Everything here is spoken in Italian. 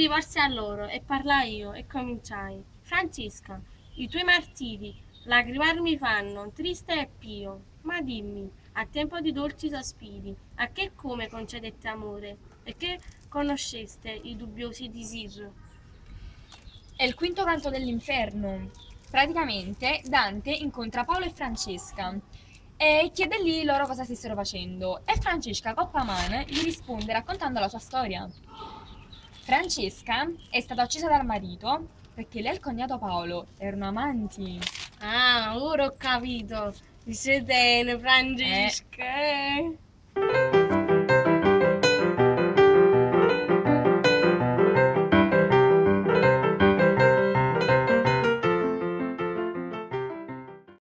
rivolse a loro e parlai io e cominciai. Francesca, i tuoi martiri lagrimar mi fanno, triste e pio. Ma dimmi, a tempo di dolci sospiri, a che come concedette amore e che conosceste i dubbiosi disir? È il quinto canto dell'inferno. Praticamente Dante incontra Paolo e Francesca e chiede lì loro cosa stessero facendo e Francesca Coppaman gli risponde raccontando la sua storia. Francesca è stata uccisa dal marito perché lei e il cognato Paolo erano amanti. Ah, ora ho capito. Siete Francesca.